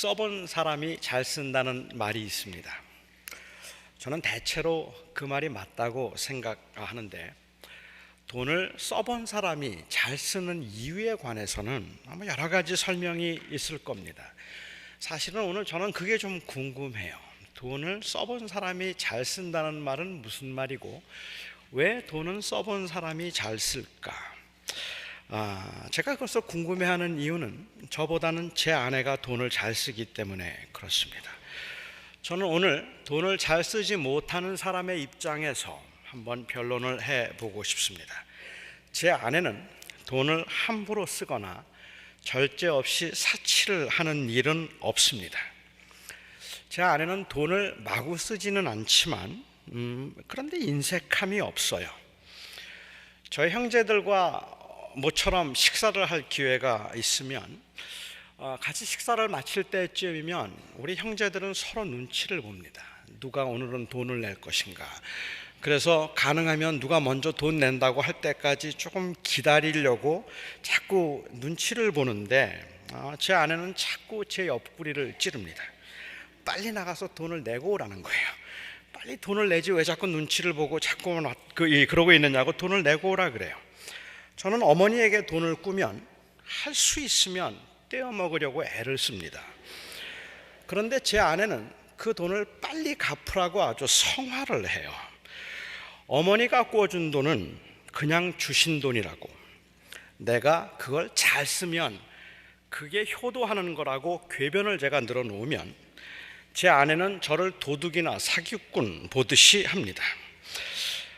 써본 사람이 잘 쓴다는 말이 있습니다. 저는 대체로 그 말이 맞다고 생각하는데, 돈을 써본 사람이 잘 쓰는 이유에 관해서는 아마 여러 가지 설명이 있을 겁니다. 사실은 오늘 저는 그게 좀 궁금해요. 돈을 써본 사람이 잘 쓴다는 말은 무슨 말이고, 왜 돈은 써본 사람이 잘 쓸까? 제가 그것을 궁금해하는 이유는 저보다는 제 아내가 돈을 잘 쓰기 때문에 그렇습니다. 저는 오늘 돈을 잘 쓰지 못하는 사람의 입장에서 한번 변론을 해보고 싶습니다. 제 아내는 돈을 함부로 쓰거나 절제 없이 사치를 하는 일은 없습니다. 제 아내는 돈을 마구 쓰지는 않지만 그런데 인색함이 없어요. 저희 형제들과 모처럼 식사를 할 기회가 있으면 같이 식사를 마칠 때쯤이면 우리 형제들은 서로 눈치를 봅니다. 누가 오늘은 돈을 낼 것인가. 그래서 가능하면 누가 먼저 돈 낸다고 할 때까지 조금 기다리려고 자꾸 눈치를 보는데, 제 아내는 자꾸 제 옆구리를 찌릅니다. 빨리 나가서 돈을 내고 오라는 거예요. 빨리 돈을 내지 왜 자꾸 눈치를 보고 자꾸 그러고 있느냐고, 돈을 내고 오라 그래요. 저는 어머니에게 돈을 꾸면 할 수 있으면 떼어 먹으려고 애를 씁니다. 그런데 제 아내는 그 돈을 빨리 갚으라고 아주 성화를 해요. 어머니가 꾸어준 돈은 그냥 주신 돈이라고, 내가 그걸 잘 쓰면 그게 효도하는 거라고 궤변을 제가 늘어놓으면 제 아내는 저를 도둑이나 사기꾼 보듯이 합니다.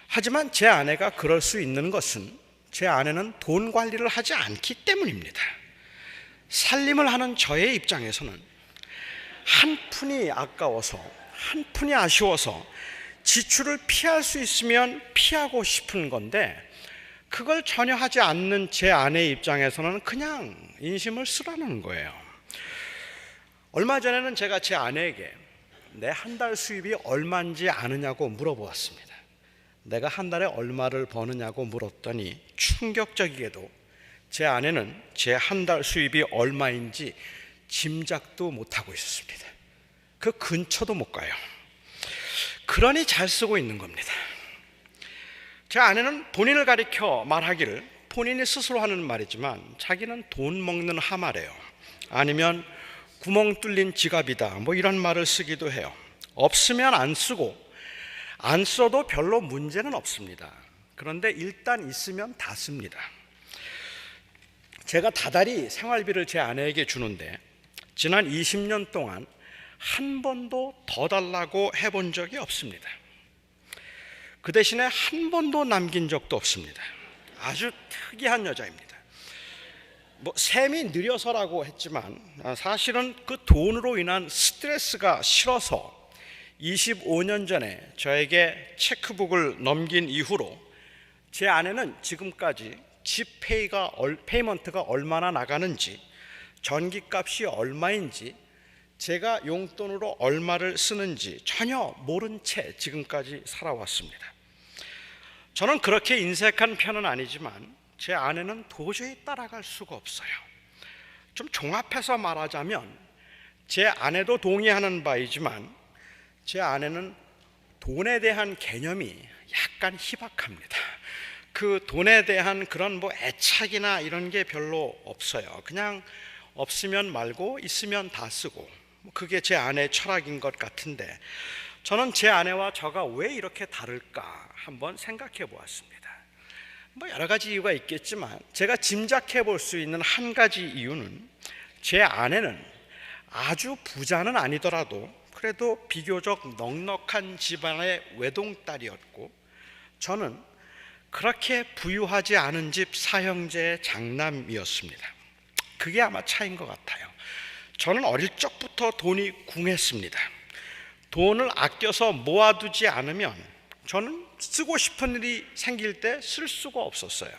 하지만 제 아내가 그럴 수 있는 것은 제 아내는 돈 관리를 하지 않기 때문입니다. 살림을 하는 저의 입장에서는 한 푼이 아까워서, 한 푼이 아쉬워서 지출을 피할 수 있으면 피하고 싶은 건데, 그걸 전혀 하지 않는 제 아내의 입장에서는 그냥 인심을 쓰라는 거예요. 얼마 전에는 제가 제 아내에게 내 한 달 수입이 얼마인지 아느냐고 물어보았습니다. 내가 한 달에 얼마를 버느냐고 물었더니 충격적이게도 제 아내는 제 한 달 수입이 얼마인지 짐작도 못하고 있었습니다. 그 근처도 못 가요. 그러니 잘 쓰고 있는 겁니다. 제 아내는 본인을 가리켜 말하기를, 본인이 스스로 하는 말이지만 자기는 돈 먹는 하마래요. 아니면 구멍 뚫린 지갑이다, 이런 말을 쓰기도 해요. 없으면 안 쓰고, 안 써도 별로 문제는 없습니다. 그런데 일단 있으면 다 씁니다. 제가 다달이 생활비를 제 아내에게 주는데 지난 20년 동안 한 번도 더 달라고 해본 적이 없습니다. 그 대신에 한 번도 남긴 적도 없습니다. 아주 특이한 여자입니다. 셈이 느려서라고 했지만 사실은 그 돈으로 인한 스트레스가 싫어서 25년 전에 저에게 체크북을 넘긴 이후로 제 아내는 지금까지 집 페이먼트가 얼마나 나가는지, 전기값이 얼마인지, 제가 용돈으로 얼마를 쓰는지 전혀 모른 채 지금까지 살아왔습니다. 저는 그렇게 인색한 편은 아니지만 제 아내는 도저히 따라갈 수가 없어요. 좀 종합해서 말하자면 제 아내도 동의하는 바이지만 제 아내는 돈에 대한 개념이 약간 희박합니다. 그 돈에 대한 그런 애착이나 이런 게 별로 없어요. 그냥 없으면 말고 있으면 다 쓰고, 그게 제 아내의 철학인 것 같은데, 저는 제 아내와 저가 왜 이렇게 다를까 한번 생각해 보았습니다. 여러 가지 이유가 있겠지만 제가 짐작해 볼 수 있는 한 가지 이유는, 제 아내는 아주 부자는 아니더라도 그래도 비교적 넉넉한 집안의 외동딸이었고, 저는 그렇게 부유하지 않은 집 사형제의 장남이었습니다. 그게 아마 차이인 것 같아요. 저는 어릴 적부터 돈이 궁했습니다. 돈을 아껴서 모아두지 않으면 저는 쓰고 싶은 일이 생길 때 쓸 수가 없었어요.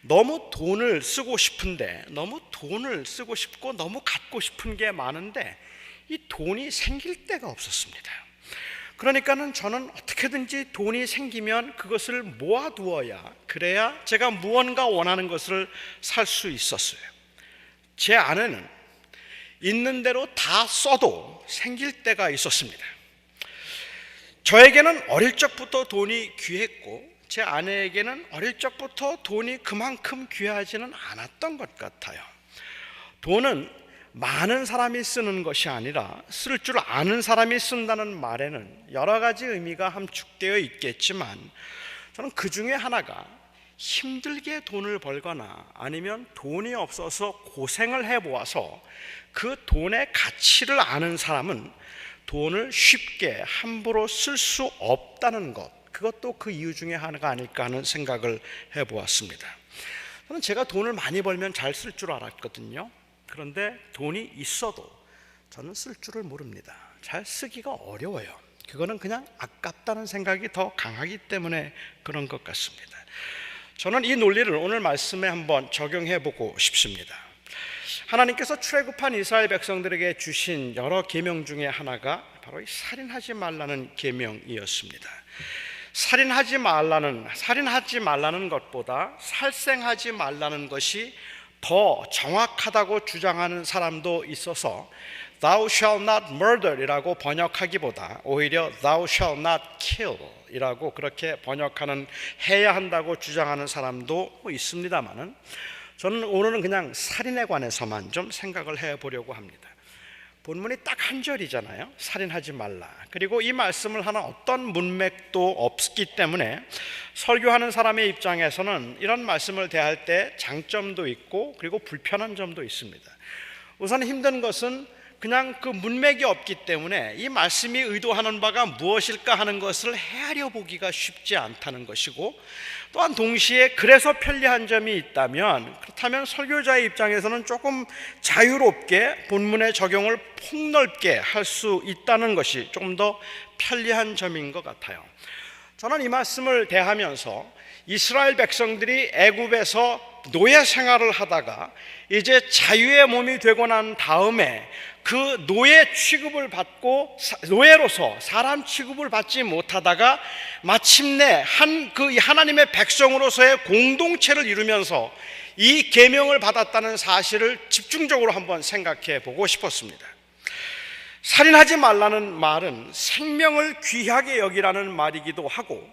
너무 돈을 쓰고 싶은데, 너무 돈을 쓰고 싶고 너무 갖고 싶은 게 많은데 이 돈이 생길 때가 없었습니다. 그러니까는 저는 어떻게든지 돈이 생기면 그것을 모아두어야, 그래야 제가 무언가 원하는 것을 살 수 있었어요. 제 아내는 있는 대로 다 써도 생길 때가 있었습니다. 저에게는 어릴 적부터 돈이 귀했고 제 아내에게는 어릴 적부터 돈이 그만큼 귀하지는 않았던 것 같아요. 돈은 많은 사람이 쓰는 것이 아니라 쓸 줄 아는 사람이 쓴다는 말에는 여러 가지 의미가 함축되어 있겠지만 저는 그 중에 하나가 힘들게 돈을 벌거나 아니면 돈이 없어서 고생을 해보아서 그 돈의 가치를 아는 사람은 돈을 쉽게 함부로 쓸 수 없다는 것, 그것도 그 이유 중에 하나가 아닐까 하는 생각을 해보았습니다. 저는 제가 돈을 많이 벌면 잘 쓸 줄 알았거든요. 그런데 돈이 있어도 저는 쓸 줄을 모릅니다. 잘 쓰기가 어려워요. 그거는 그냥 아깝다는 생각이 더 강하기 때문에 그런 것 같습니다. 저는 이 논리를 오늘 말씀에 한번 적용해 보고 싶습니다. 하나님께서 출애굽한 이스라엘 백성들에게 주신 여러 계명 중에 하나가 바로 이 살인하지 말라는 계명이었습니다. 살인하지 말라는 것보다 살생하지 말라는 것이 더 정확하다고 주장하는 사람도 있어서 Thou shalt not murder 이라고 번역하기보다 오히려 Thou shalt not kill 이라고 그렇게 번역하는 해야 한다고 주장하는 사람도 있습니다만은 저는 오늘은 그냥 살인에 관해서만 좀 생각을 해보려고 합니다. 본문이 딱 한 절이잖아요. 살인하지 말라. 그리고 이 말씀을 하는 어떤 문맥도 없기 때문에 설교하는 사람의 입장에서는 이런 말씀을 대할 때 장점도 있고 그리고 불편한 점도 있습니다. 우선 힘든 것은 그냥 그 문맥이 없기 때문에 이 말씀이 의도하는 바가 무엇일까 하는 것을 헤아려 보기가 쉽지 않다는 것이고, 또한 동시에 그래서 편리한 점이 있다면, 그렇다면 설교자의 입장에서는 조금 자유롭게 본문의 적용을 폭넓게 할 수 있다는 것이 조금 더 편리한 점인 것 같아요. 저는 이 말씀을 대하면서 이스라엘 백성들이 애굽에서 노예 생활을 하다가 이제 자유의 몸이 되고 난 다음에 그 노예 취급을 받고 노예로서 사람 취급을 받지 못하다가 마침내 그 하나님의 백성으로서의 공동체를 이루면서 이 계명을 받았다는 사실을 집중적으로 한번 생각해 보고 싶었습니다. 살인하지 말라는 말은 생명을 귀하게 여기라는 말이기도 하고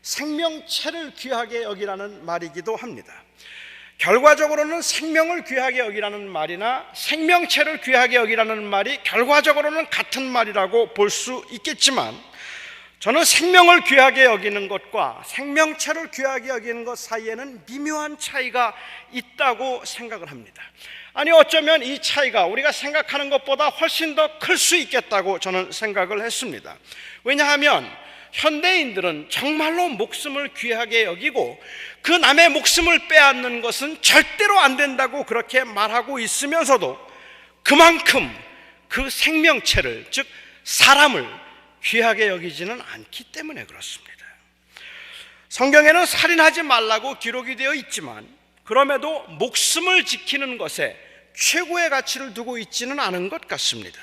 생명체를 귀하게 여기라는 말이기도 합니다. 결과적으로는 생명을 귀하게 여기라는 말이나 생명체를 귀하게 여기라는 말이 결과적으로는 같은 말이라고 볼 수 있겠지만, 저는 생명을 귀하게 여기는 것과 생명체를 귀하게 여기는 것 사이에는 미묘한 차이가 있다고 생각을 합니다. 아니, 어쩌면 이 차이가 우리가 생각하는 것보다 훨씬 더 클 수 있겠다고 저는 생각을 했습니다. 왜냐하면 현대인들은 정말로 목숨을 귀하게 여기고 그 남의 목숨을 빼앗는 것은 절대로 안 된다고 그렇게 말하고 있으면서도 그만큼 그 생명체를, 즉 사람을 귀하게 여기지는 않기 때문에 그렇습니다. 성경에는 살인하지 말라고 기록이 되어 있지만 그럼에도 목숨을 지키는 것에 최고의 가치를 두고 있지는 않은 것 같습니다.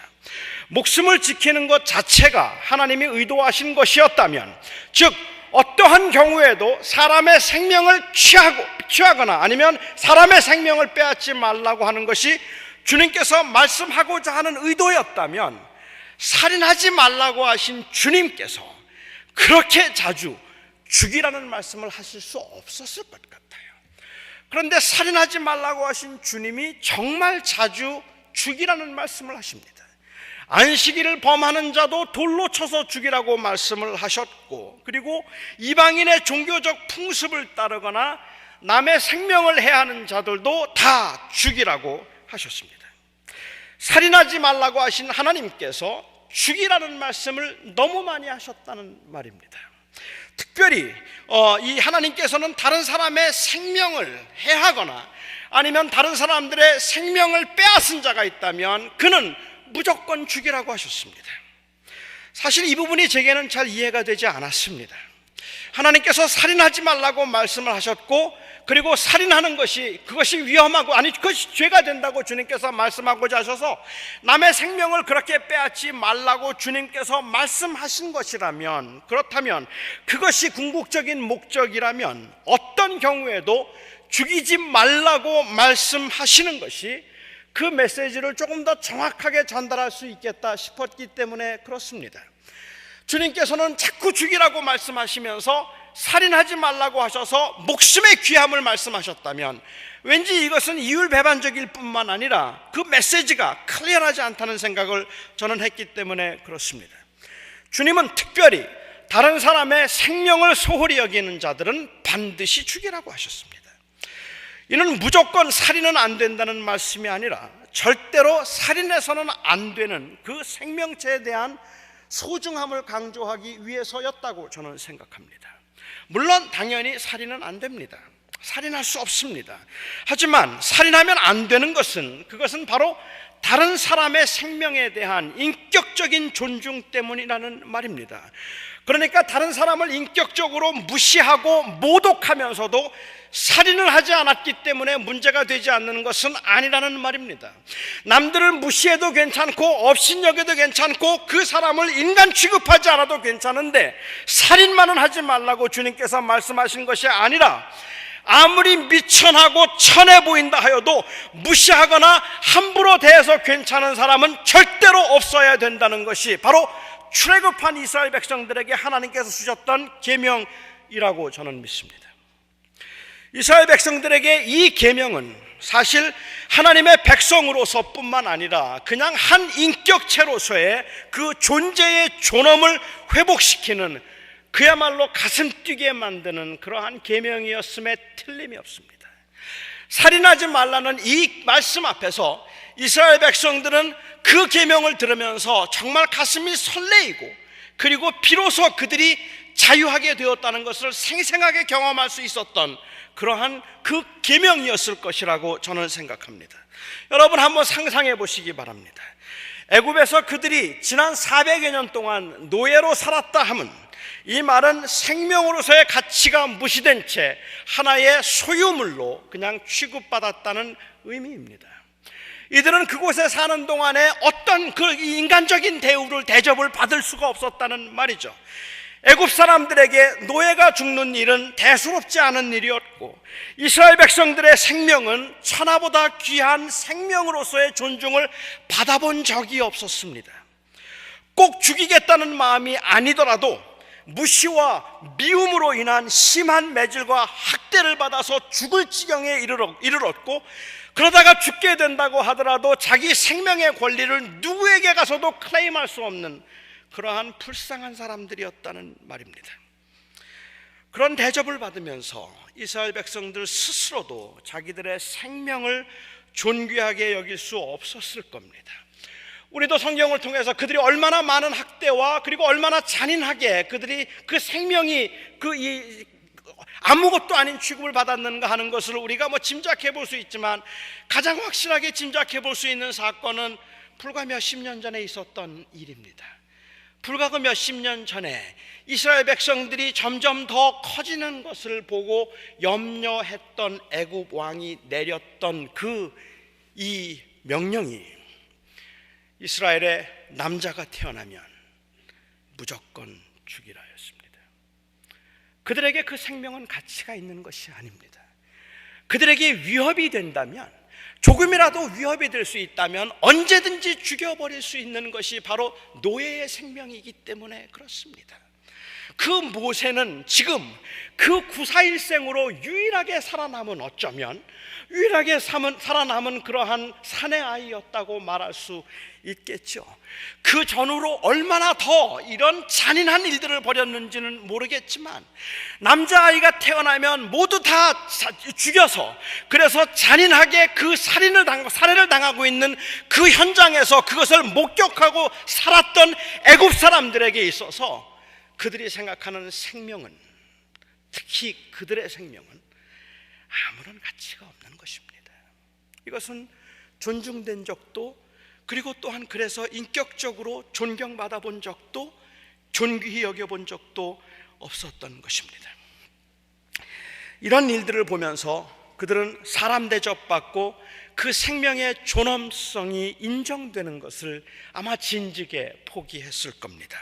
목숨을 지키는 것 자체가 하나님이 의도하신 것이었다면, 즉 어떠한 경우에도 사람의 생명을 취하거나 아니면 사람의 생명을 빼앗지 말라고 하는 것이 주님께서 말씀하고자 하는 의도였다면, 살인하지 말라고 하신 주님께서 그렇게 자주 죽이라는 말씀을 하실 수 없었을 것 같아요. 그런데 살인하지 말라고 하신 주님이 정말 자주 죽이라는 말씀을 하십니다. 안식일을 범하는 자도 돌로 쳐서 죽이라고 말씀을 하셨고, 그리고 이방인의 종교적 풍습을 따르거나 남의 생명을 해하는 자들도 다 죽이라고 하셨습니다. 살인하지 말라고 하신 하나님께서 죽이라는 말씀을 너무 많이 하셨다는 말입니다. 특별히 이 하나님께서는 다른 사람의 생명을 해하거나 아니면 다른 사람들의 생명을 빼앗은 자가 있다면 그는 무조건 죽이라고 하셨습니다. 사실 이 부분이 제게는 잘 이해가 되지 않았습니다. 하나님께서 살인하지 말라고 말씀을 하셨고, 그리고 살인하는 그것이 위험하고 그것이 죄가 된다고 주님께서 말씀하고자 하셔서 남의 생명을 그렇게 빼앗지 말라고 주님께서 말씀하신 것이라면, 그렇다면 그것이 궁극적인 목적이라면 어떤 경우에도 죽이지 말라고 말씀하시는 것이 그 메시지를 조금 더 정확하게 전달할 수 있겠다 싶었기 때문에 그렇습니다. 주님께서는 자꾸 죽이라고 말씀하시면서 살인하지 말라고 하셔서 목숨의 귀함을 말씀하셨다면 왠지 이것은 이율배반적일 뿐만 아니라 그 메시지가 클리어하지 않다는 생각을 저는 했기 때문에 그렇습니다. 주님은 특별히 다른 사람의 생명을 소홀히 여기는 자들은 반드시 죽이라고 하셨습니다. 이는 무조건 살인은 안 된다는 말씀이 아니라 절대로 살인해서는 안 되는 그 생명체에 대한 소중함을 강조하기 위해서였다고 저는 생각합니다. 물론 당연히 살인은 안 됩니다. 살인할 수 없습니다. 하지만 살인하면 안 되는 것은 그것은 바로 다른 사람의 생명에 대한 인격적인 존중 때문이라는 말입니다. 그러니까 다른 사람을 인격적으로 무시하고 모독하면서도 살인을 하지 않았기 때문에 문제가 되지 않는 것은 아니라는 말입니다. 남들을 무시해도 괜찮고 업신여겨도 괜찮고 그 사람을 인간 취급하지 않아도 괜찮은데 살인만은 하지 말라고 주님께서 말씀하신 것이 아니라 아무리 미천하고 천해 보인다 하여도 무시하거나 함부로 대해서 괜찮은 사람은 절대로 없어야 된다는 것이 바로 출애굽한 이스라엘 백성들에게 하나님께서 주셨던 계명이라고 저는 믿습니다. 이스라엘 백성들에게 이 계명은 사실 하나님의 백성으로서 뿐만 아니라 그냥 한 인격체로서의 그 존재의 존엄을 회복시키는 그야말로 가슴 뛰게 만드는 그러한 계명이었음에 틀림이 없습니다. 살인하지 말라는 이 말씀 앞에서 이스라엘 백성들은 그 계명을 들으면서 정말 가슴이 설레이고 그리고 비로소 그들이 자유하게 되었다는 것을 생생하게 경험할 수 있었던 그러한 그 계명이었을 것이라고 저는 생각합니다. 여러분 한번 상상해 보시기 바랍니다. 애굽에서 그들이 지난 400여 년 동안 노예로 살았다 함은 이 말은 생명으로서의 가치가 무시된 채 하나의 소유물로 그냥 취급받았다는 의미입니다. 이들은 그곳에 사는 동안에 어떤 그 인간적인 대접을 받을 수가 없었다는 말이죠. 애굽 사람들에게 노예가 죽는 일은 대수롭지 않은 일이었고 이스라엘 백성들의 생명은 천하보다 귀한 생명으로서의 존중을 받아본 적이 없었습니다. 꼭 죽이겠다는 마음이 아니더라도 무시와 미움으로 인한 심한 매질과 학대를 받아서 죽을 지경에 이르렀고 그러다가 죽게 된다고 하더라도 자기 생명의 권리를 누구에게 가서도 클레임할 수 없는 그러한 불쌍한 사람들이었다는 말입니다. 그런 대접을 받으면서 이스라엘 백성들 스스로도 자기들의 생명을 존귀하게 여길 수 없었을 겁니다. 우리도 성경을 통해서 그들이 얼마나 많은 학대와 그리고 얼마나 잔인하게 그들이 그 생명이 아무것도 아닌 취급을 받았는가 하는 것을 우리가 짐작해 볼 수 있지만 가장 확실하게 짐작해 볼 수 있는 사건은 불과 몇십 년 전에 있었던 일입니다. 불과 그 몇십 년 전에 이스라엘 백성들이 점점 더 커지는 것을 보고 염려했던 애굽 왕이 내렸던 이 명령이 이스라엘에 남자가 태어나면 무조건 죽이라였습니다. 그들에게 그 생명은 가치가 있는 것이 아닙니다. 그들에게 위협이 된다면, 조금이라도 위협이 될 수 있다면 언제든지 죽여버릴 수 있는 것이 바로 노예의 생명이기 때문에 그렇습니다. 그 모세는 지금 그 구사일생으로 유일하게 살아남은, 어쩌면 유일하게 살아남은 그러한 사내 아이였다고 말할 수 있겠죠. 그 전후로 얼마나 더 이런 잔인한 일들을 벌였는지는 모르겠지만 남자아이가 태어나면 모두 다 죽여서, 그래서 잔인하게 그 살해를 당하고 있는 그 현장에서 그것을 목격하고 살았던 애굽 사람들에게 있어서 그들이 생각하는 생명은, 특히 그들의 생명은 아무런 가치가 없는 것입니다. 이것은 존중된 적도, 그리고 또한 그래서 인격적으로 존경받아 본 적도, 존귀히 여겨본 적도 없었던 것입니다. 이런 일들을 보면서 그들은 사람 대접받고 그 생명의 존엄성이 인정되는 것을 아마 진즉에 포기했을 겁니다.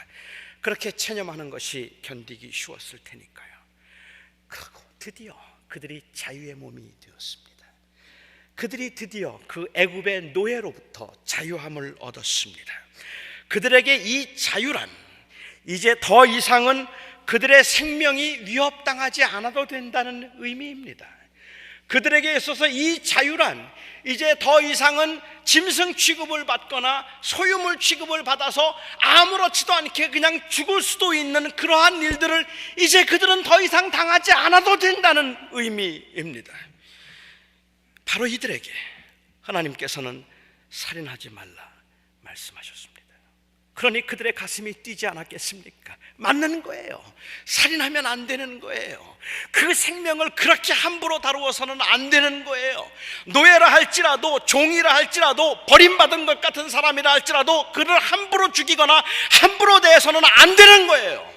그렇게 체념하는 것이 견디기 쉬웠을 테니까요. 그리고 드디어 그들이 자유의 몸이 되었습니다. 그들이 드디어 그 애굽의 노예로부터 자유함을 얻었습니다. 그들에게 이 자유란 이제 더 이상은 그들의 생명이 위협당하지 않아도 된다는 의미입니다. 그들에게 있어서 이 자유란 이제 더 이상은 짐승 취급을 받거나 소유물 취급을 받아서 아무렇지도 않게 그냥 죽을 수도 있는 그러한 일들을 이제 그들은 더 이상 당하지 않아도 된다는 의미입니다. 바로 이들에게 하나님께서는 살인하지 말라 말씀하셨습니다. 그러니 그들의 가슴이 뛰지 않았겠습니까? 맞는 거예요. 살인하면 안 되는 거예요. 그 생명을 그렇게 함부로 다루어서는 안 되는 거예요. 노예라 할지라도, 종이라 할지라도, 버림받은 것 같은 사람이라 할지라도 그를 함부로 죽이거나 함부로 대해서는 안 되는 거예요.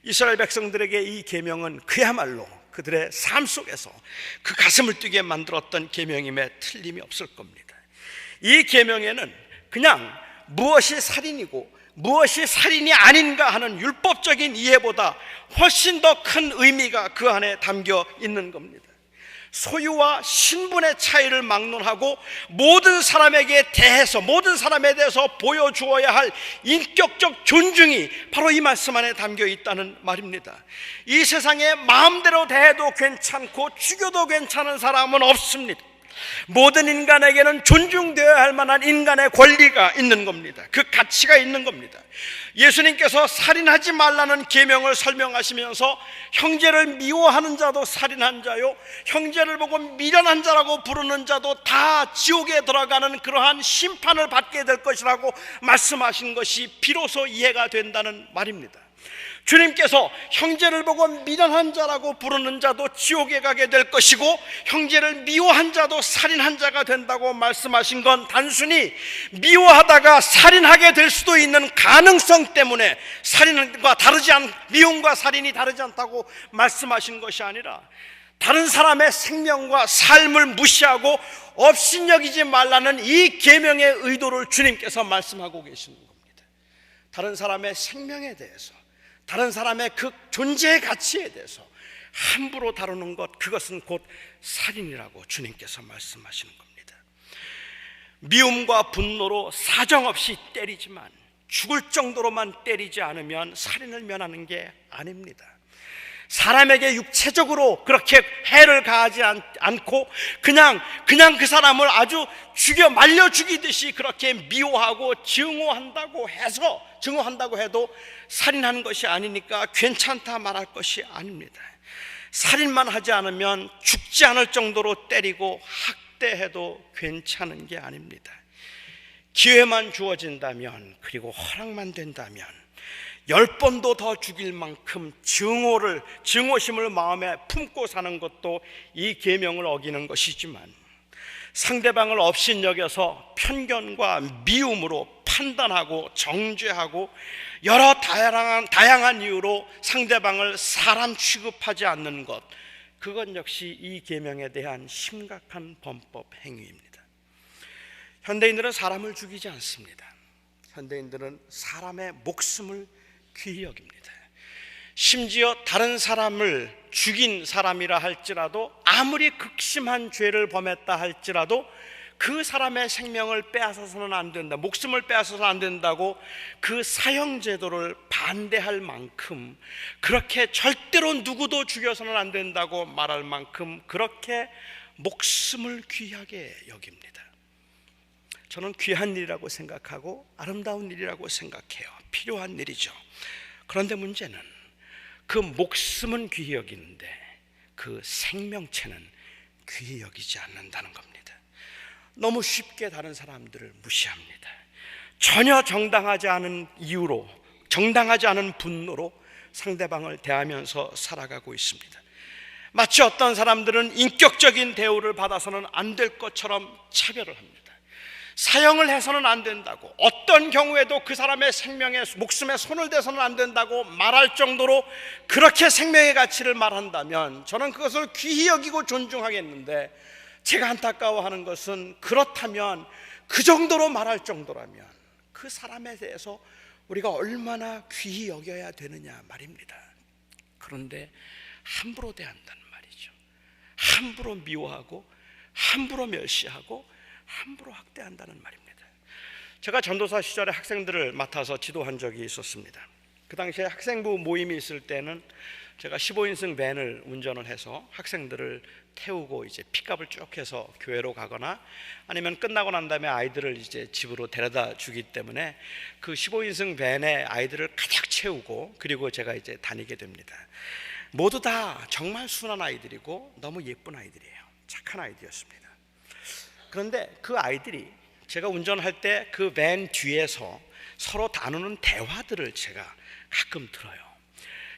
이스라엘 백성들에게 이 계명은 그야말로 그들의 삶 속에서 그 가슴을 뛰게 만들었던 계명임에 틀림이 없을 겁니다. 이 계명에는 그냥 무엇이 살인이고 무엇이 살인이 아닌가 하는 율법적인 이해보다 훨씬 더 큰 의미가 그 안에 담겨 있는 겁니다. 소유와 신분의 차이를 막론하고 모든 사람에게 대해서, 모든 사람에 대해서 보여주어야 할 인격적 존중이 바로 이 말씀 안에 담겨 있다는 말입니다. 이 세상에 마음대로 대해도 괜찮고 죽여도 괜찮은 사람은 없습니다. 모든 인간에게는 존중되어야 할 만한 인간의 권리가 있는 겁니다. 그 가치가 있는 겁니다. 예수님께서 살인하지 말라는 계명을 설명하시면서 형제를 미워하는 자도 살인한 자요, 형제를 보고 미련한 자라고 부르는 자도 다 지옥에 들어가는 그러한 심판을 받게 될 것이라고 말씀하신 것이 비로소 이해가 된다는 말입니다. 주님께서 형제를 보고 미련한 자라고 부르는 자도 지옥에 가게 될 것이고 형제를 미워한 자도 살인한 자가 된다고 말씀하신 건 단순히 미워하다가 살인하게 될 수도 있는 가능성 때문에 미움과 살인이 다르지 않다고 말씀하신 것이 아니라 다른 사람의 생명과 삶을 무시하고 업신여기지 말라는 이 계명의 의도를 주님께서 말씀하고 계시는 겁니다. 다른 사람의 생명에 대해서, 다른 사람의 그 존재의 가치에 대해서 함부로 다루는 것, 그것은 곧 살인이라고 주님께서 말씀하시는 겁니다. 미움과 분노로 사정없이 때리지만 죽을 정도로만 때리지 않으면 살인을 면하는 게 아닙니다. 사람에게 육체적으로 그렇게 해를 가하지 않고 그냥 그 사람을 아주 말려 죽이듯이 그렇게 미워하고 증오한다고 해도 살인하는 것이 아니니까 괜찮다 말할 것이 아닙니다. 살인만 하지 않으면 죽지 않을 정도로 때리고 학대해도 괜찮은 게 아닙니다. 기회만 주어진다면, 그리고 허락만 된다면 10번도 더 죽일 만큼 증오심을 마음에 품고 사는 것도 이 계명을 어기는 것이지만, 상대방을 업신여겨서 편견과 미움으로 판단하고 정죄하고 여러 다양한 이유로 상대방을 사람 취급하지 않는 것, 그건 역시 이 계명에 대한 심각한 범법 행위입니다. 현대인들은 사람을 죽이지 않습니다. 현대인들은 사람의 목숨을 귀히 여깁니다. 심지어 다른 사람을 죽인 사람이라 할지라도, 아무리 극심한 죄를 범했다 할지라도 그 사람의 생명을 빼앗아서는 안 된다, 목숨을 빼앗아서는 안 된다고 그 사형제도를 반대할 만큼, 그렇게 절대로 누구도 죽여서는 안 된다고 말할 만큼 그렇게 목숨을 귀하게 여깁니다. 저는 귀한 일이라고 생각하고 아름다운 일이라고 생각해요. 필요한 일이죠. 그런데 문제는 그 목숨은 귀히 여기는데 그 생명체는 귀히 여기지 않는다는 겁니다. 너무 쉽게 다른 사람들을 무시합니다. 전혀 정당하지 않은 이유로, 정당하지 않은 분노로 상대방을 대하면서 살아가고 있습니다. 마치 어떤 사람들은 인격적인 대우를 받아서는 안 될 것처럼 차별을 합니다. 사형을 해서는 안 된다고, 어떤 경우에도 그 사람의 생명에, 목숨에 손을 대서는 안 된다고 말할 정도로 그렇게 생명의 가치를 말한다면 저는 그것을 귀히 여기고 존중하겠는데, 제가 안타까워하는 것은 그렇다면, 그 정도로 말할 정도라면 그 사람에 대해서 우리가 얼마나 귀히 여겨야 되느냐 말입니다. 그런데 함부로 대한다는 말이죠. 함부로 미워하고 함부로 멸시하고 함부로 학대한다는 말입니다. 제가 전도사 시절에 학생들을 맡아서 지도한 적이 있었습니다. 그 당시에 학생부 모임이 있을 때는 제가 15인승 밴을 운전을 해서 학생들을 태우고 이제 픽업을 쭉 해서 교회로 가거나 아니면 끝나고 난 다음에 아이들을 이제 집으로 데려다 주기 때문에 그 15인승 밴에 아이들을 가득 채우고 그리고 제가 이제 다니게 됩니다. 모두 다 정말 순한 아이들이고 너무 예쁜 아이들이에요. 착한 아이들이었습니다. 그런데 그 아이들이 제가 운전할 때 그 밴 뒤에서 서로 나누는 대화들을 제가 가끔 들어요.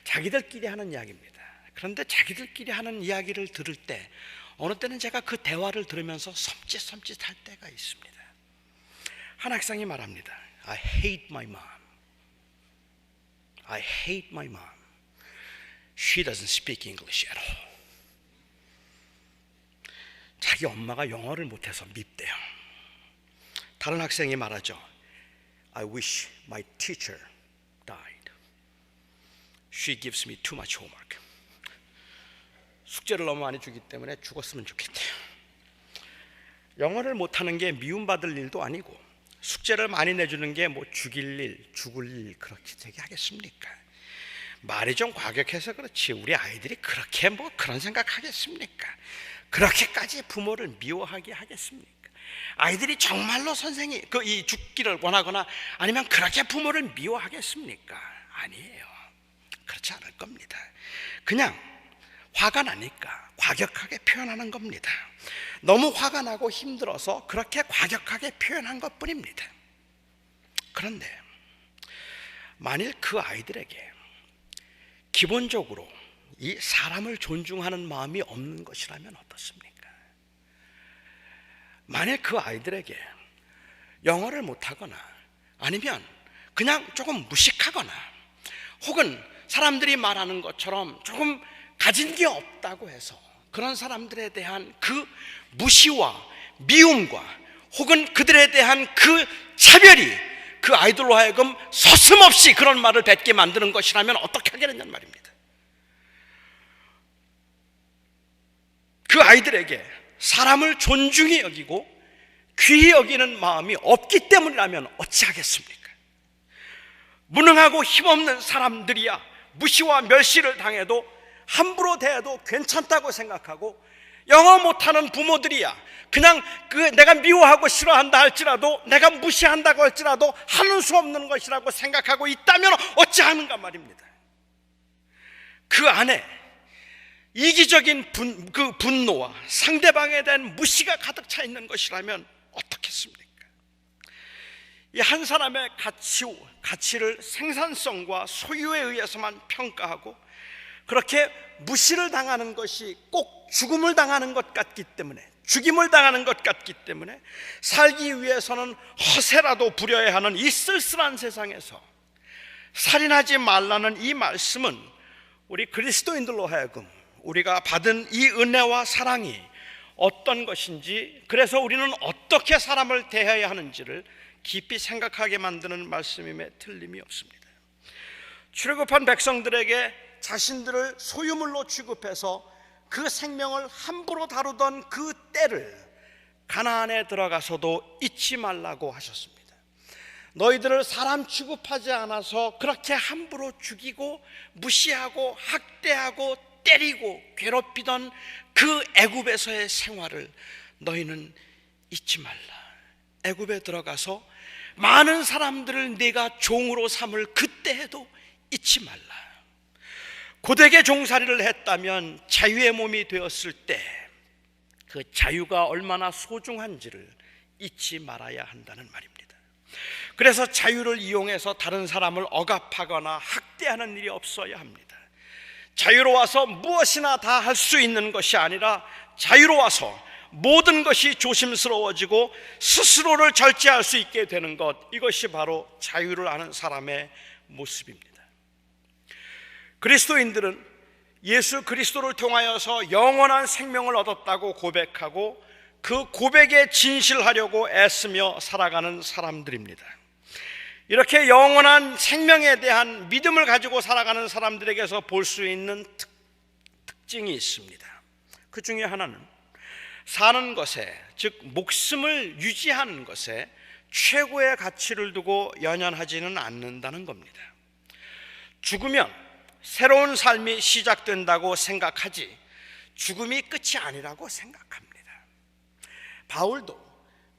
자기들끼리 하는 이야기입니다. 그런데 자기들끼리 하는 이야기를 들을 때 어느 때는 제가 그 대화를 들으면서 섬찟할 때가 있습니다. 한 학생이 말합니다. I hate my mom. I hate my mom. She doesn't speak English at all. 자기 엄마가 영어를 못해서 밉대요. 다른 학생이 말하죠. I wish my teacher died. She gives me too much homework. 숙제를 너무 많이 주기 때문에 죽었으면 좋겠대요. 영어를 못하는 게 미움받을 일도 아니고 숙제를 많이 내주는 게 뭐 죽일 일, 죽을 일 그렇게 되게 하겠습니까? 말이 좀 과격해서 그렇지 우리 아이들이 그렇게 뭐 그런 생각하겠습니까? 그렇게까지 부모를 미워하게 하겠습니까? 아이들이 정말로 선생이 이 죽기를 원하거나 아니면 그렇게 부모를 미워하겠습니까? 아니에요. 그렇지 않을 겁니다. 그냥 화가 나니까 과격하게 표현하는 겁니다. 너무 화가 나고 힘들어서 그렇게 과격하게 표현한 것뿐입니다. 그런데 만일 그 아이들에게 기본적으로 이 사람을 존중하는 마음이 없는 것이라면 어떻습니까? 만일 그 아이들에게 영어를 못하거나 아니면 그냥 조금 무식하거나 혹은 사람들이 말하는 것처럼 조금 가진 게 없다고 해서 그런 사람들에 대한 그 무시와 미움과 혹은 그들에 대한 그 차별이 그 아이들로 하여금 서슴없이 그런 말을 뱉게 만드는 것이라면 어떻게 하겠느냐는 말입니다. 그 아이들에게 사람을 존중히 여기고 귀히 여기는 마음이 없기 때문이라면 어찌하겠습니까? 무능하고 힘없는 사람들이야 무시와 멸시를 당해도 함부로 대해도 괜찮다고 생각하고 영어 못하는 부모들이야 그냥 내가 미워하고 싫어한다 할지라도 내가 무시한다고 할지라도 하는 수 없는 것이라고 생각하고 있다면 어찌하는가 말입니다. 그 안에 이기적인 분노와 상대방에 대한 무시가 가득 차 있는 것이라면 어떻겠습니까? 이 한 사람의 가치를 생산성과 소유에 의해서만 평가하고 그렇게 무시를 당하는 것이 꼭 죽임을 당하는 것 같기 때문에 살기 위해서는 허세라도 부려야 하는 이 쓸쓸한 세상에서 살인하지 말라는 이 말씀은 우리 그리스도인들로 하여금 우리가 받은 이 은혜와 사랑이 어떤 것인지 그래서 우리는 어떻게 사람을 대해야 하는지를 깊이 생각하게 만드는 말씀임에 틀림이 없습니다. 출애굽한 백성들에게 자신들을 소유물로 취급해서 그 생명을 함부로 다루던 그 때를 가나안에 들어가서도 잊지 말라고 하셨습니다. 너희들을 사람 취급하지 않아서 그렇게 함부로 죽이고 무시하고 학대하고 때리고 괴롭히던 그 애굽에서의 생활을 너희는 잊지 말라. 애굽에 들어가서 많은 사람들을 네가 종으로 삼을 그때에도 잊지 말라. 고되게 종살이를 했다면 자유의 몸이 되었을 때 그 자유가 얼마나 소중한지를 잊지 말아야 한다는 말입니다. 그래서 자유를 이용해서 다른 사람을 억압하거나 학대하는 일이 없어야 합니다. 자유로워서 무엇이나 다 할 수 있는 것이 아니라 자유로워서 모든 것이 조심스러워지고 스스로를 절제할 수 있게 되는 것, 이것이 바로 자유를 아는 사람의 모습입니다. 그리스도인들은 예수 그리스도를 통하여서 영원한 생명을 얻었다고 고백하고 그 고백에 진실하려고 애쓰며 살아가는 사람들입니다. 이렇게 영원한 생명에 대한 믿음을 가지고 살아가는 사람들에게서 볼 수 있는 특징이 있습니다. 그 중에 하나는 사는 것에, 즉 목숨을 유지하는 것에 최고의 가치를 두고 연연하지는 않는다는 겁니다. 죽으면 새로운 삶이 시작된다고 생각하지 죽음이 끝이 아니라고 생각합니다. 바울도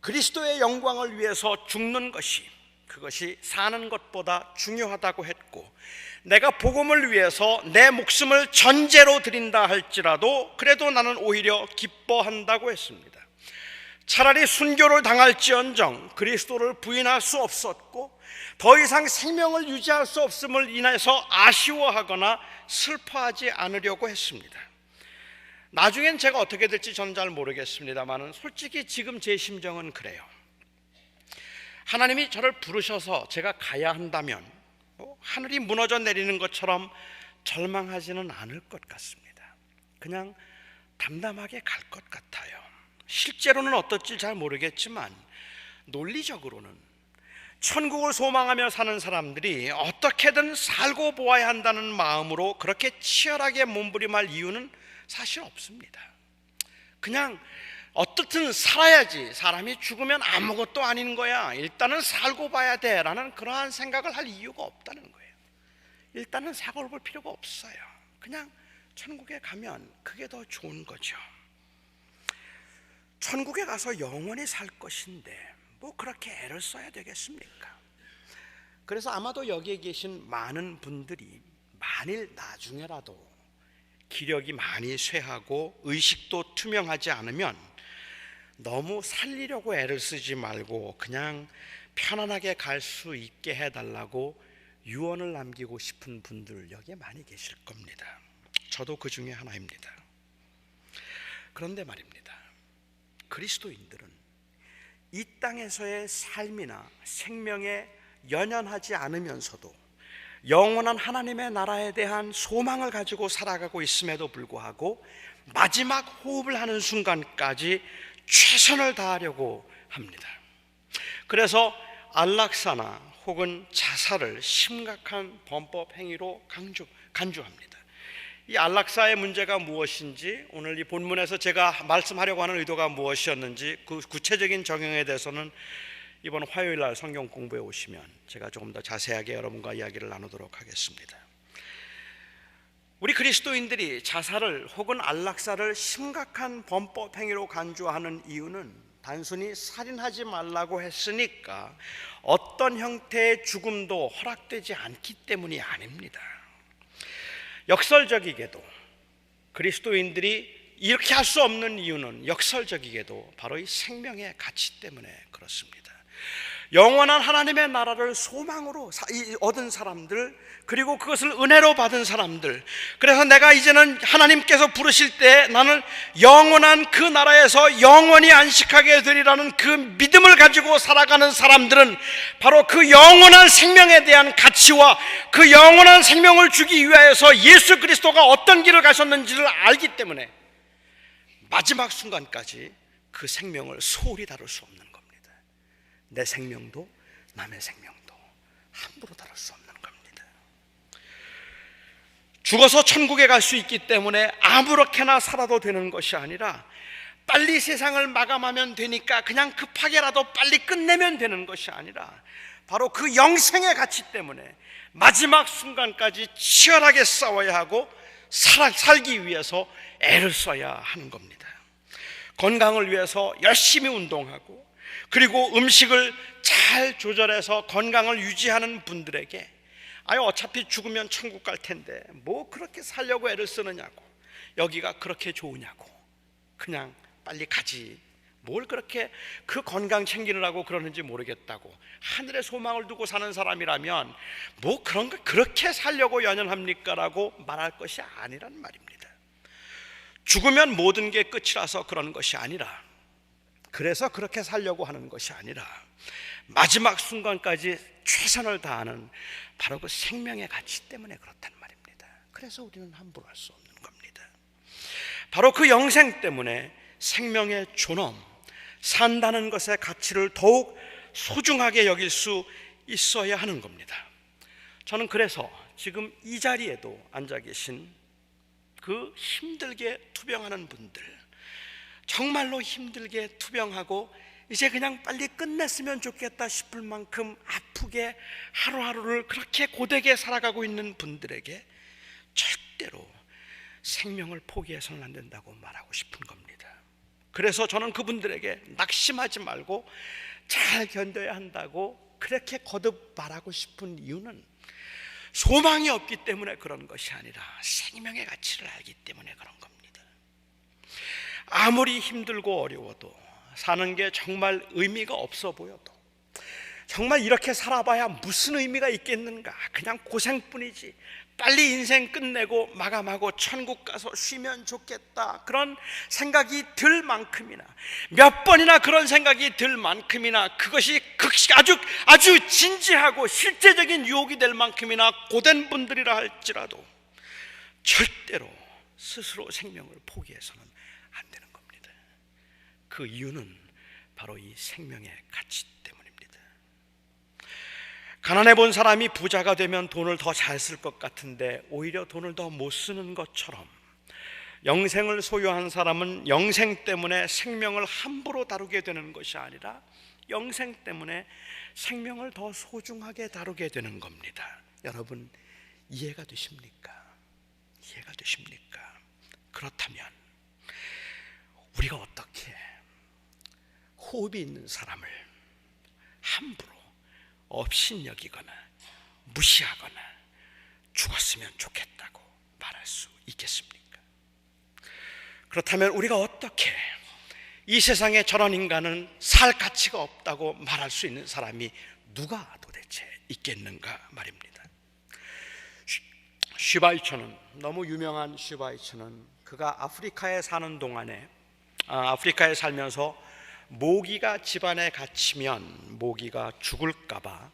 그리스도의 영광을 위해서 죽는 것이, 그것이 사는 것보다 중요하다고 했고, 내가 복음을 위해서 내 목숨을 전제로 드린다 할지라도 그래도 나는 오히려 기뻐한다고 했습니다. 차라리 순교를 당할지언정 그리스도를 부인할 수 없었고 더 이상 생명을 유지할 수 없음을 인해서 아쉬워하거나 슬퍼하지 않으려고 했습니다. 나중엔 제가 어떻게 될지 저는 잘 모르겠습니다만 솔직히 지금 제 심정은 그래요. 하나님이 저를 부르셔서 제가 가야 한다면 하늘이 무너져 내리는 것처럼 절망하지는 않을 것 같습니다. 그냥 담담하게 갈 것 같아요. 실제로는 어떨지 잘 모르겠지만 논리적으로는 천국을 소망하며 사는 사람들이 어떻게든 살고 보아야 한다는 마음으로 그렇게 치열하게 몸부림할 이유는 사실 없습니다. 그냥 어떻든 살아야지, 사람이 죽으면 아무것도 아닌 거야, 일단은 살고 봐야 돼 라는 그러한 생각을 할 이유가 없다는 거예요. 일단은 사고를 볼 필요가 없어요. 그냥 천국에 가면 그게 더 좋은 거죠. 천국에 가서 영원히 살 것인데 뭐 그렇게 애를 써야 되겠습니까? 그래서 아마도 여기에 계신 많은 분들이 만일 나중에라도 기력이 많이 쇠하고 의식도 투명하지 않으면 너무 살리려고 애를 쓰지 말고 그냥 편안하게 갈 수 있게 해달라고 유언을 남기고 싶은 분들 여기에 많이 계실 겁니다. 저도 그 중에 하나입니다. 그런데 말입니다, 그리스도인들은 이 땅에서의 삶이나 생명에 연연하지 않으면서도 영원한 하나님의 나라에 대한 소망을 가지고 살아가고 있음에도 불구하고 마지막 호흡을 하는 순간까지 최선을 다하려고 합니다. 그래서 안락사나 혹은 자살을 심각한 범법 행위로 간주합니다. 이 안락사의 문제가 무엇인지, 오늘 이 본문에서 제가 말씀하려고 하는 의도가 무엇이었는지 그 구체적인 적용에 대해서는 이번 화요일 날 성경 공부에 오시면 제가 조금 더 자세하게 여러분과 이야기를 나누도록 하겠습니다. 우리 그리스도인들이 자살을 혹은 안락사를 심각한 범법 행위로 간주하는 이유는 단순히 살인하지 말라고 했으니까 어떤 형태의 죽음도 허락되지 않기 때문이 아닙니다. 역설적이게도 그리스도인들이 이렇게 할 수 없는 이유는 역설적이게도 바로 이 생명의 가치 때문에 그렇습니다. 영원한 하나님의 나라를 소망으로 얻은 사람들, 그리고 그것을 은혜로 받은 사람들, 그래서 내가 이제는 하나님께서 부르실 때 나는 영원한 그 나라에서 영원히 안식하게 되리라는 그 믿음을 가지고 살아가는 사람들은 바로 그 영원한 생명에 대한 가치와 그 영원한 생명을 주기 위하여서 예수 그리스도가 어떤 길을 가셨는지를 알기 때문에 마지막 순간까지 그 생명을 소홀히 다룰 수 없는 겁니다. 내 생명도 남의 생명도 함부로 다룰 수 없는 겁니다. 죽어서 천국에 갈 수 있기 때문에 아무렇게나 살아도 되는 것이 아니라 빨리 세상을 마감하면 되니까 그냥 급하게라도 빨리 끝내면 되는 것이 아니라 바로 그 영생의 가치 때문에 마지막 순간까지 치열하게 싸워야 하고 살기 위해서 애를 써야 하는 겁니다. 건강을 위해서 열심히 운동하고 그리고 음식을 잘 조절해서 건강을 유지하는 분들에게 어차피 죽으면 천국 갈 텐데 뭐 그렇게 살려고 애를 쓰느냐고, 여기가 그렇게 좋으냐고, 그냥 빨리 가지, 뭘 그렇게 그 건강 챙기느라고 그러는지 모르겠다고 하늘에 소망을 두고 사는 사람이라면 뭐 그런 거 그렇게 살려고 연연합니까? 라고 말할 것이 아니란 말입니다. 죽으면 모든 게 끝이라서 그런 것이 아니라, 그래서 그렇게 살려고 하는 것이 아니라 마지막 순간까지 최선을 다하는 바로 그 생명의 가치 때문에 그렇단 말입니다. 그래서 우리는 함부로 할 수 없는 겁니다. 바로 그 영생 때문에 생명의 존엄, 산다는 것의 가치를 더욱 소중하게 여길 수 있어야 하는 겁니다. 저는 그래서 지금 이 자리에도 앉아 계신 그 힘들게 투병하는 분들, 정말로 힘들게 투병하고 이제 그냥 빨리 끝냈으면 좋겠다 싶을 만큼 아프게 하루하루를 그렇게 고되게 살아가고 있는 분들에게 절대로 생명을 포기해서는 안 된다고 말하고 싶은 겁니다. 그래서 저는 그분들에게 낙심하지 말고 잘 견뎌야 한다고 그렇게 거듭 말하고 싶은 이유는 소망이 없기 때문에 그런 것이 아니라 생명의 가치를 알기 때문에 그런 겁니다. 아무리 힘들고 어려워도, 사는 게 정말 의미가 없어 보여도, 정말 이렇게 살아봐야 무슨 의미가 있겠는가, 그냥 고생뿐이지, 빨리 인생 끝내고 마감하고 천국 가서 쉬면 좋겠다, 그런 생각이 들 만큼이나, 몇 번이나 그런 생각이 들 만큼이나, 그것이 아주 진지하고 실제적인 유혹이 될 만큼이나 고된 분들이라 할지라도 절대로 스스로 생명을 포기해서는 안 되는 겁니다. 그 이유는 바로 이 생명의 가치 때문입니다. 가난해 본 사람이 부자가 되면 돈을 더 잘 쓸 것 같은데 오히려 돈을 더 못 쓰는 것처럼, 영생을 소유한 사람은 영생 때문에 생명을 함부로 다루게 되는 것이 아니라 영생 때문에 생명을 더 소중하게 다루게 되는 겁니다. 여러분, 이해가 되십니까? 이해가 되십니까? 그렇다면 우리가 어떻게 호흡이 있는 사람을 함부로 업신여기거나 무시하거나 죽었으면 좋겠다고 말할 수 있겠습니까? 그렇다면 우리가 어떻게 이 세상에 저런 인간은 살 가치가 없다고 말할 수 있는 사람이 누가 도대체 있겠는가 말입니다. 슈바이처는, 너무 유명한 슈바이처는 그가 아프리카에 사는 동안에, 아프리카에 살면서 모기가 집안에 갇히면 모기가 죽을까봐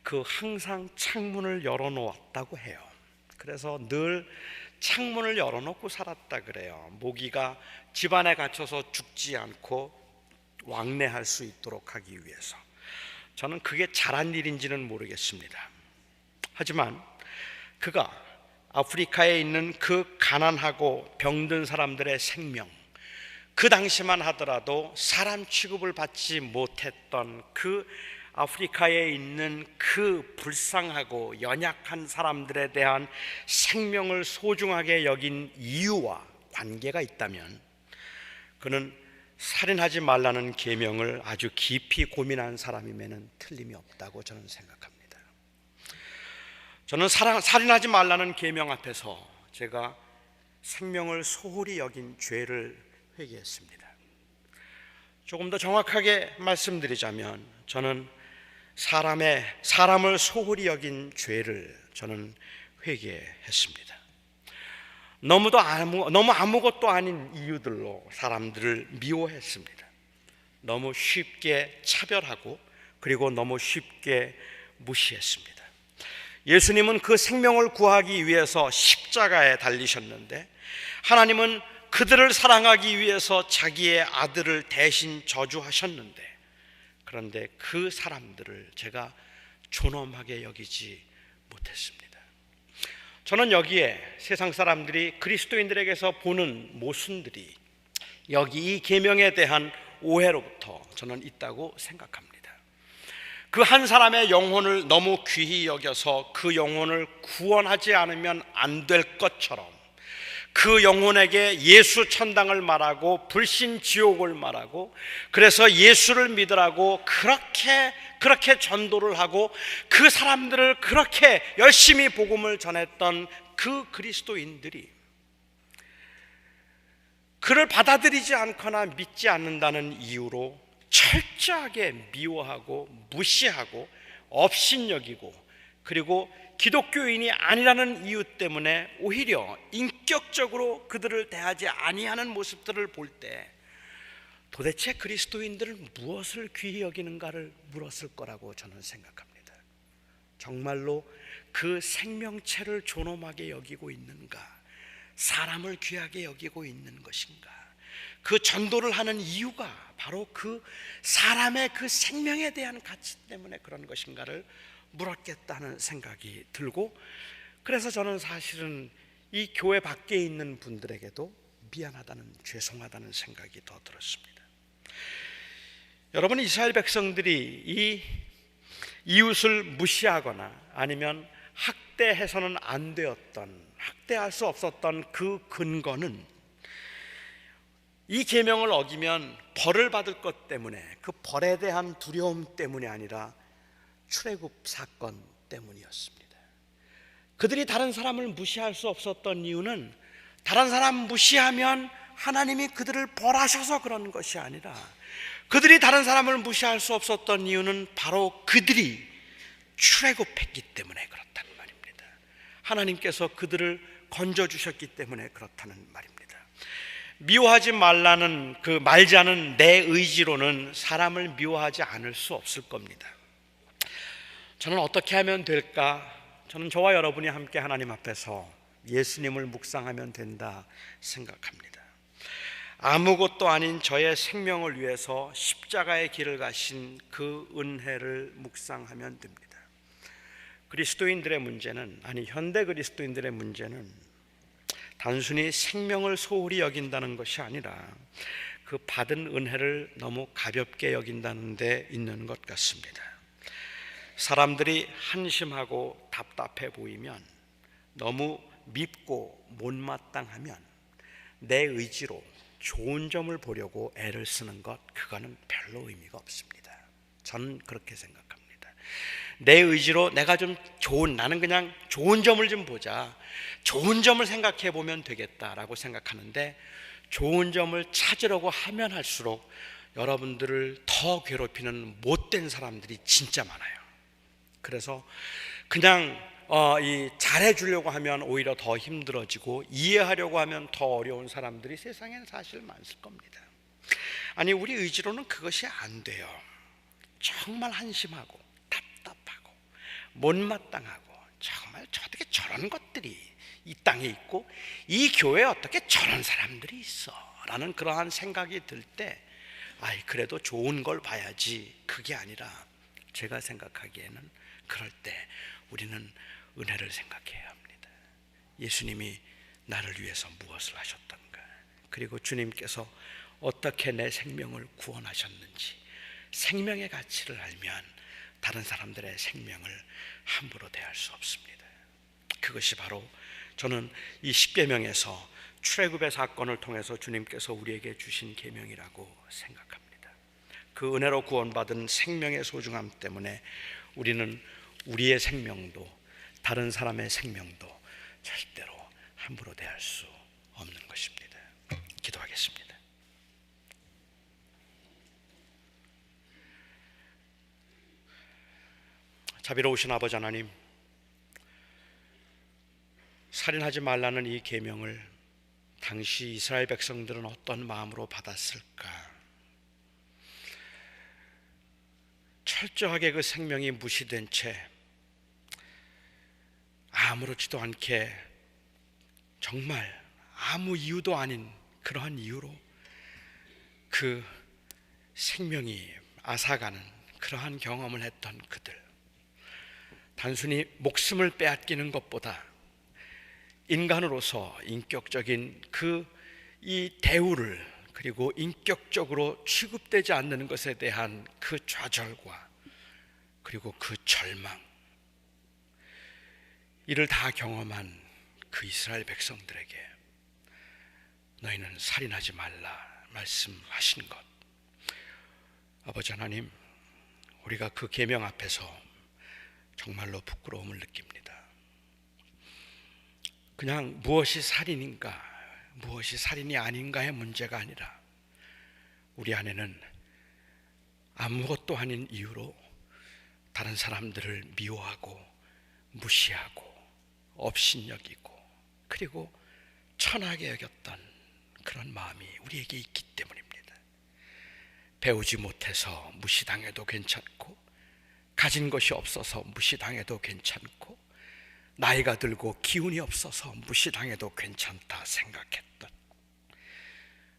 그 항상 창문을 열어놓았다고 해요. 그래서 늘 창문을 열어놓고 살았다 그래요. 모기가 집안에 갇혀서 죽지 않고 왕래할 수 있도록 하기 위해서. 저는 그게 잘한 일인지는 모르겠습니다. 하지만 그가 아프리카에 있는 그 가난하고 병든 사람들의 생명, 그 당시만 하더라도 사람 취급을 받지 못했던 그 아프리카에 있는 그 불쌍하고 연약한 사람들에 대한 생명을 소중하게 여긴 이유와 관계가 있다면, 그는 살인하지 말라는 계명을 아주 깊이 고민한 사람임에는 틀림이 없다고 저는 생각합니다. 저는 살인하지 말라는 계명 앞에서 제가 생명을 소홀히 여긴 죄를 회개했습니다. 조금 더 정확하게 말씀드리자면, 저는 사람을 소홀히 여긴 죄를 저는 회개했습니다. 너무 아무것도 아닌 이유들로 사람들을 미워했습니다. 너무 쉽게 차별하고 그리고 너무 쉽게 무시했습니다. 예수님은 그 생명을 구하기 위해서 십자가에 달리셨는데, 하나님은 그들을 사랑하기 위해서 자기의 아들을 대신 저주하셨는데, 그런데 그 사람들을 제가 존엄하게 여기지 못했습니다. 저는 여기에 세상 사람들이 그리스도인들에게서 보는 모순들이 여기 이 계명에 대한 오해로부터 저는 있다고 생각합니다. 그 한 사람의 영혼을 너무 귀히 여겨서 그 영혼을 구원하지 않으면 안 될 것처럼 그 영혼에게 예수 천당을 말하고 불신 지옥을 말하고, 그래서 예수를 믿으라고 그렇게 전도를 하고 그 사람들을 그렇게 열심히 복음을 전했던 그 그리스도인들이 그를 받아들이지 않거나 믿지 않는다는 이유로 철저하게 미워하고 무시하고 업신여기고, 그리고 기독교인이 아니라는 이유 때문에 오히려 인격적으로 그들을 대하지 아니하는 모습들을 볼 때 도대체 그리스도인들은 무엇을 귀히 여기는가를 물었을 거라고 저는 생각합니다. 정말로 그 생명체를 존엄하게 여기고 있는가? 사람을 귀하게 여기고 있는 것인가? 그 전도를 하는 이유가 바로 그 사람의 그 생명에 대한 가치 때문에 그런 것인가를 물었겠다는 생각이 들고, 그래서 저는 사실은 이 교회 밖에 있는 분들에게도 미안하다는, 죄송하다는 생각이 더 들었습니다. 여러분, 이스라엘 백성들이 이 이웃을 무시하거나 아니면 학대해서는 안 되었던, 학대할 수 없었던 그 근거는 이 계명을 어기면 벌을 받을 것 때문에, 그 벌에 대한 두려움 때문이 아니라 출애굽 사건 때문이었습니다. 그들이 다른 사람을 무시할 수 없었던 이유는 다른 사람 무시하면 하나님이 그들을 벌하셔서 그런 것이 아니라, 그들이 다른 사람을 무시할 수 없었던 이유는 바로 그들이 출애굽했기 때문에 그렇다는 말입니다. 하나님께서 그들을 건져주셨기 때문에 그렇다는 말입니다. 미워하지 말라는 그 말지 않은 내 의지로는 사람을 미워하지 않을 수 없을 겁니다. 저는 어떻게 하면 될까? 저는 저와 여러분이 함께 하나님 앞에서 예수님을 묵상하면 된다 생각합니다. 아무것도 아닌 저의 생명을 위해서 십자가의 길을 가신 그 은혜를 묵상하면 됩니다. 그리스도인들의 문제는, 아니 현대 그리스도인들의 문제는 단순히 생명을 소홀히 여긴다는 것이 아니라 그 받은 은혜를 너무 가볍게 여긴다는 데 있는 것 같습니다. 사람들이 한심하고 답답해 보이면, 너무 밉고 못마땅하면 내 의지로 좋은 점을 보려고 애를 쓰는 것, 그거는 별로 의미가 없습니다. 저는 그렇게 생각합니다. 내 의지로 내가 좀 나는 그냥 좋은 점을 좀 보자, 좋은 점을 생각해 보면 되겠다라고 생각하는데, 좋은 점을 찾으려고 하면 할수록 여러분들을 더 괴롭히는 못된 사람들이 진짜 많아요. 그래서 그냥 잘해주려고 하면 오히려 더 힘들어지고, 이해하려고 하면 더 어려운 사람들이 세상에는 사실 많을 겁니다. 아니, 우리 의지로는 그것이 안 돼요. 정말 한심하고 답답하고 못마땅하고, 정말 어떻게 저런 것들이 이 땅에 있고 이 교회에 어떻게 저런 사람들이 있어 라는 그러한 생각이 들 때, 그래도 좋은 걸 봐야지, 그게 아니라 제가 생각하기에는 그럴 때 우리는 은혜를 생각해야 합니다. 예수님이 나를 위해서 무엇을 하셨던가, 그리고 주님께서 어떻게 내 생명을 구원하셨는지, 생명의 가치를 알면 다른 사람들의 생명을 함부로 대할 수 없습니다. 그것이 바로 저는 이 십계명에서 출애굽의 사건을 통해서 주님께서 우리에게 주신 계명이라고 생각합니다. 그 은혜로 구원받은 생명의 소중함 때문에 우리는 우리의 생명도 다른 사람의 생명도 절대로 함부로 대할 수 없는 것입니다. 기도하겠습니다. 자비로우신 아버지 하나님, 살인하지 말라는 이 계명을 당시 이스라엘 백성들은 어떤 마음으로 받았을까? 철저하게 그 생명이 무시된 채 아무렇지도 않게, 정말 아무 이유도 아닌 그러한 이유로 그 생명이 앗아가는 그러한 경험을 했던 그들, 단순히 목숨을 빼앗기는 것보다 인간으로서 인격적인 이 대우를, 그리고 인격적으로 취급되지 않는 것에 대한 그 좌절과 그리고 그 절망, 이를 다 경험한 그 이스라엘 백성들에게 너희는 살인하지 말라 말씀하신 것, 아버지 하나님, 우리가 그 계명 앞에서 정말로 부끄러움을 느낍니다. 그냥 무엇이 살인인가, 무엇이 살인이 아닌가의 문제가 아니라, 우리 안에는 아무것도 아닌 이유로 다른 사람들을 미워하고 무시하고 업신여기고 그리고 천하게 여겼던 그런 마음이 우리에게 있기 때문입니다. 배우지 못해서 무시당해도 괜찮고, 가진 것이 없어서 무시당해도 괜찮고, 나이가 들고 기운이 없어서 무시당해도 괜찮다 생각했던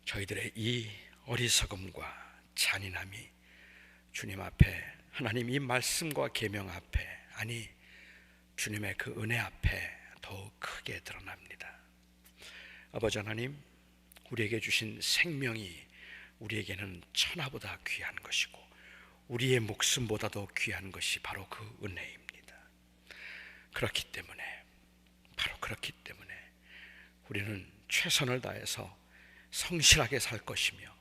저희들의 이 어리석음과 잔인함이 주님 앞에, 하나님 이 말씀과 계명 앞에, 아니 주님의 그 은혜 앞에 더욱 크게 드러납니다. 아버지 하나님, 우리에게 주신 생명이 우리에게는 천하보다 귀한 것이고 우리의 목숨보다도 귀한 것이 바로 그 은혜입니다. 그렇기 때문에, 바로 그렇기 때문에 우리는 최선을 다해서 성실하게 살 것이며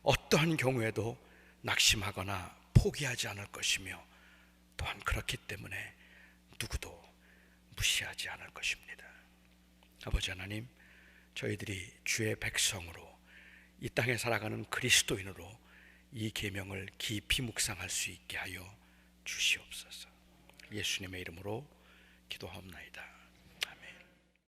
어떠한 경우에도 낙심하거나 포기하지 않을 것이며, 또한 그렇기 때문에 누구도 무시하지 않을 것입니다. 아버지 하나님, 저희들이 주의 백성으로 이 땅에 살아가는 그리스도인으로 이 계명을 깊이 묵상할 수 있게 하여 주시옵소서. 예수님의 이름으로 기도하옵나이다.